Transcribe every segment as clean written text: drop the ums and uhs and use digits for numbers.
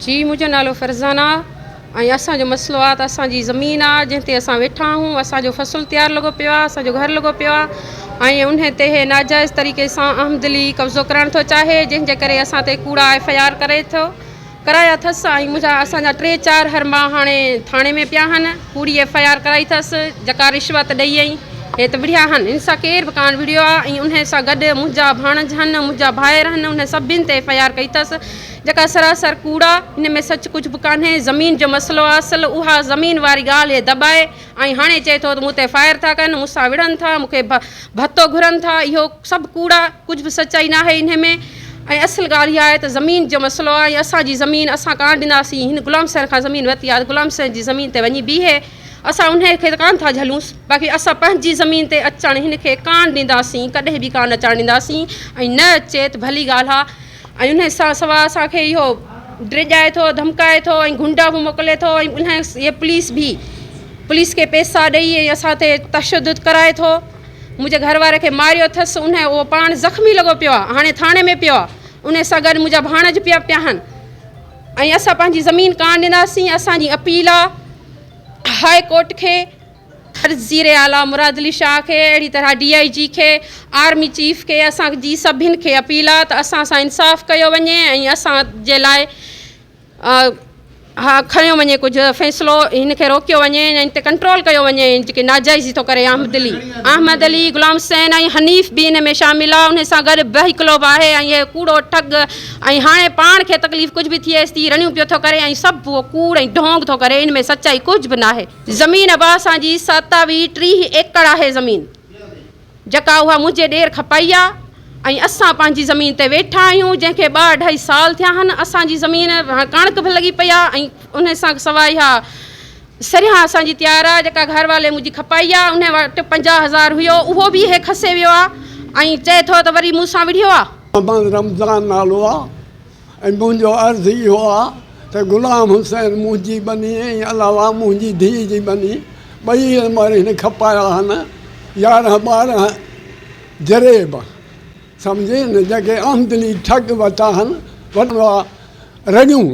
जी मुझो नालो फरज़ाना ऐं असांजो मसलो आहे त असांजी ज़मीन आहे जंहिं ते असां वेठा आहियूं। असांजो फसल तैयार लॻो पियो आहे, असांजो घर लॻो पियो आहे ऐं उन ते हे नाजाइज़ तरीक़े सां अहमदली कब्ज़ो करणु थो चाहे, जंहिंजे करे असां ते कूड़ा FIR कराया अथसि। ऐं मुंहिंजा असांजा 3-4 हरमा हाणे थाणे में पिया आहिनि, पूरी FIR कराई अथसि जेका रिश्वत ॾेई आई। हे त विढ़िया आहिनि, हिन सां केरु बि कान विढ़ियो आहे। ऐं उन सां गॾु मुंहिंजा भाणज आहिनि, मुंहिंजा भाइर आहिनि, उन सभिनि ते FIR कई अथसि जेका सरासर कूड़ा। हिन में सच कुझु बि कान्हे। ज़मीन जो मसइलो आहे, असल उहा ज़मीन वारी ॻाल्हि दॿाए ऐं हाणे चए थो त मूं ते फायर था कनि, मूंसां विढ़नि था, मूंखे भतो घुरनि था। इहो सभु कूड़ा, कुझु बि सचाई न आहे इन में। ऐं असल ॻाल्हि इहा आहे त ज़मीन जो मसइलो आहे ऐं असांजी ज़मीन असां कान ॾींदासीं। हिन ग़ुलाम साईं खां ज़मीन वरिती आहे, ग़ुलाम साईं जी ज़मीन ते वञी बीहे, असां उन खे त कान था झलूंसि, बाक़ी असां पंहिंजी ज़मीन ते अचणु हिन खे कान ॾींदासीं, कॾहिं बि कान अचणु ॾींदासीं। ऐं न अचे त भली ॻाल्हि आहे। ऐं उन सां सवाइ असांखे इहो ड्रिजाए थो, धमकाए थो ऐं गुंडा बि मोकिले थो। ऐं उन इहे पुलिस खे पैसा ॾेई ऐं असां ते तशदुद कराए थो। मुंहिंजे घरवारे खे मारियो अथसि, उहो पाण ज़ख़्मी लॻो पियो आहे, हाणे थाणे में पियो आहे। उन सां गॾु मुंहिंजा भाणज पिया आहिनि। ऐं असां पंहिंजी ज़मीन कान ॾींदासीं। असांजी अपील आहे हाई कोर्ट खे, वज़ीर आला मुराद अली शाह खे, अहिड़ी तरह DIG खे, आर्मी चीफ खे, असांजी सभिनि खे अपील आहे त असां सां इंसाफ़ कयो वञे ऐं असांजे लाइ खयो वञे कुझु फ़ैसिलो, हिन खे रोकियो वञे ऐं हिन ते कंट्रोल कयो वञे। जेके नाजाइज़ी थो करे अहमद अली, ग़ुलाम हुसैन ऐं हनीफ़ बि हिन में शामिल आहे। उन सां गॾु बहिकलो बि आहे ऐं इहे कूड़ो ठग ऐं हाणे पाण खे तकलीफ़ कुझु बि थिएसि थी, रड़ियूं पियो थो करे ऐं सभु उहो कूड़ ऐं ढोंग थो करे। इन में सचाई कुझु बि न आहे। ज़मीन बि असांजी 27-30 एकड़ आहे ज़मीन, जेका उहा मुंहिंजे ॾेर खपाई आहे। ऐं असां पंहिंजी ज़मीन ते वेठा आहियूं, जंहिंखे 2-2.5 साल थिया आहिनि। असांजी ज़मीन कणिक बि लॻी पई आहे ऐं उन सां सवाइ इहा सरियां असांजी तयारु आहे जेका घरवाले मुंहिंजी खपाई आहे। उन वटि 50,000 हुयो, उहो बि इहे खसे वियो आहे ऐं चए थो त वरी मूंसां विढ़ियो आहे। रमज़ान नालो आहे ऐं मुंहिंजो अर्ज़ु इहो आहे त ग़ुलाम हुसैन मुंहिंजी बनी ऐं अलावा मुंहिंजी धीउ जी बनी ॿई मरी हिन खपाया आहिनि। 11-12 जरेब सम्झे न, जेके आमदनी ठग वरिता आहिनि, वॾो रड़ियूं।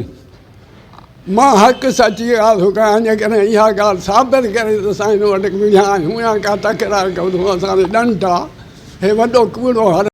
मां हक़ सची ॻाल्हि थो कयां, जेकॾहिं इहा ॻाल्हि साबित करे त असां हिन वटि विया आहियूं या का तकरार कयूं, असांखे ॾंड आहे। हे वॾो कूड़ो